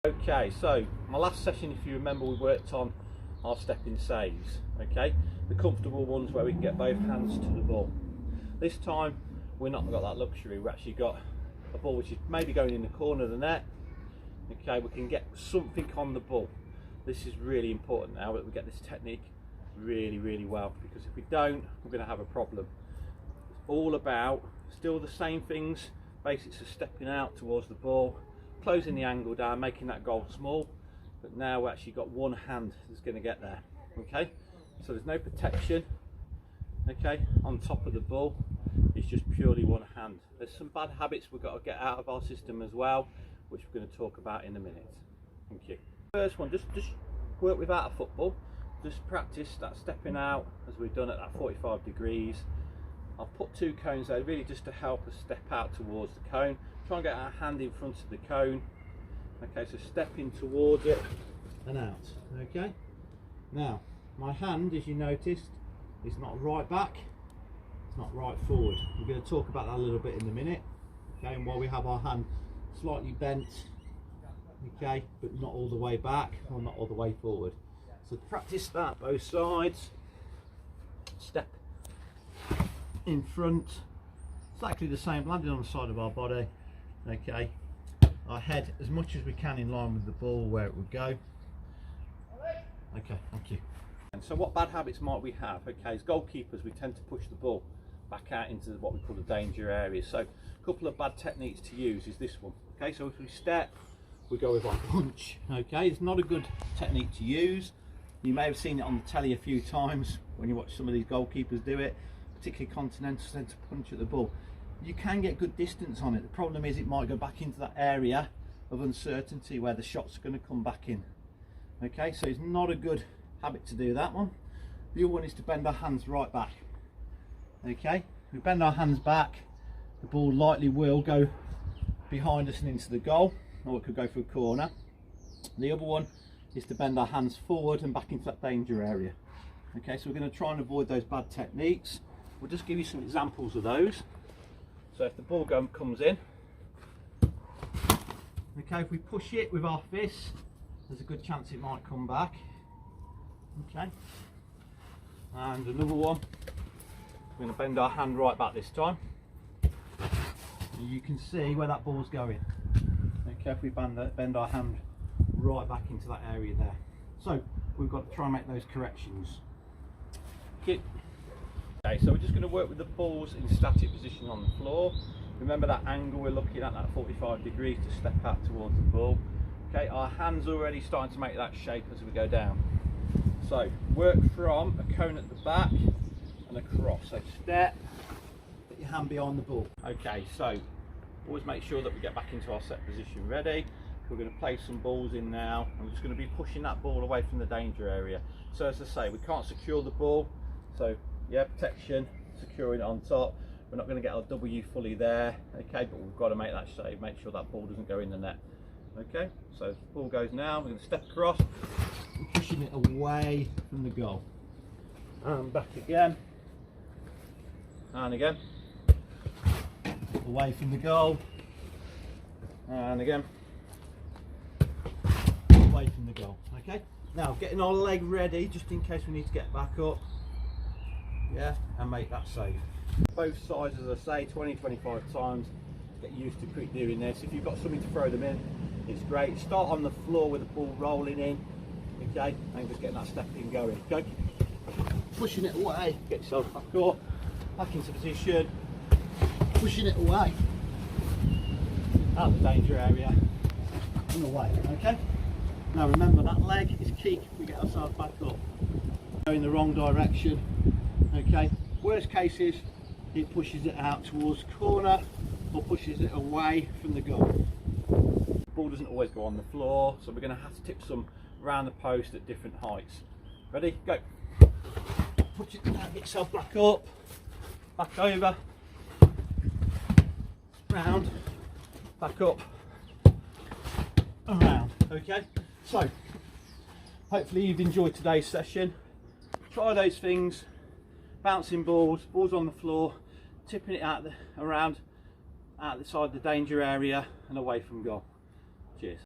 Okay, so my last session, if you remember, we worked on our stepping saves. Okay, the comfortable ones where we can get both hands to the ball. This time we're not got that luxury. We've actually got a ball which is maybe going in the corner of the net. Okay, we can get something on the ball. This is really important now that we get this technique really well, because if we don't, we're going to have a problem. It's all about still the same things, basics of stepping out towards the ball, closing the angle down, making that goal small, but now we've actually got one hand that's going to get there. Okay, so there's no protection, okay, on top of the ball. It's just purely one hand. There's some bad habits we've got to get out of our system as well, which we're going to talk about in a minute. Thank you. First one, just work without a football. Just practice that stepping out as we've done at that 45 degrees. I've put 2 cones there really just to help us step out towards the cone. Try and get our hand in front of the cone. Okay, so stepping towards it and out. Okay, now my hand, as you noticed, is not right back, it's not right forward. We're going to talk about that a little bit in a minute. Okay, and while we have our hand slightly bent, okay, but not all the way back or not all the way forward. So practice that both sides. Step in front, exactly the same, landing on the side of our body. Okay, our head as much as we can in line with the ball where it would go. Okay, thank you. And so what bad habits might we have? Okay, as goalkeepers we tend to push the ball back out into what we call the danger area. So a couple of bad techniques to use is this one. Okay, so if we step, we go with our punch. Okay, it's not a good technique to use. You may have seen it on the telly a few times when you watch some of these goalkeepers do it, particularly continental, tend to punch at the ball. You can get good distance on it. The problem is it might go back into that area of uncertainty where the shot's are going to come back in. Okay, so it's not a good habit to do that one. The other one is to bend our hands right back. Okay, if we bend our hands back, the ball likely will go behind us and into the goal, or it could go for a corner. The other one is to bend our hands forward and back into that danger area. Okay, so we're going to try and avoid those bad techniques. We'll just give you some examples of those. So if the ball comes in, okay, if we push it with our fist, there's a good chance it might come back. Okay, and another one, we're going to bend our hand right back this time. And you can see where that ball's going. Okay, if we bend our hand right back into that area there. So we've got to try and make those corrections. Okay, so we're just going to work with the balls in static position on the floor. Remember that angle we're looking at, that 45 degrees to step out towards the ball. Okay, our hands are already starting to make that shape as we go down. So work from a cone at the back and across. So step, put your hand behind the ball. Okay, so always make sure that we get back into our set position ready. We're going to place some balls in now. I'm just going to be pushing that ball away from the danger area. So as I say, we can't secure the ball. So yeah, protection, securing it on top. We're not going to get our W fully there. Okay, but we've got to make that shape, make sure that ball doesn't go in the net. Okay, so the ball goes now. We're going to step across, and pushing it away from the goal. And back again. And again. Away from the goal. And again. Away from the goal. Okay, now getting our leg ready just in case we need to get back up, yeah, and make that save. Both sides, as I say, 20-25 times. Get used to quick doing this. If you've got something to throw them in, it's great. Start on the floor with the ball rolling in, okay, and just getting that stepping going. Go, pushing it away, get yourself back up, back into position, pushing it away out of the danger area and away. Okay, now remember that leg is key if we get ourselves back up. Go in the wrong direction. Okay, worst case is it pushes it out towards the corner or pushes it away from the goal. The ball doesn't always go on the floor, so we're going to have to tip some around the post at different heights. Ready? Go. Push it down, get yourself back up, back over, round, back up, around. Okay, so hopefully you've enjoyed today's session. Try those things, bouncing balls, balls on the floor, tipping it out around outside the danger area and away from goal. Cheers.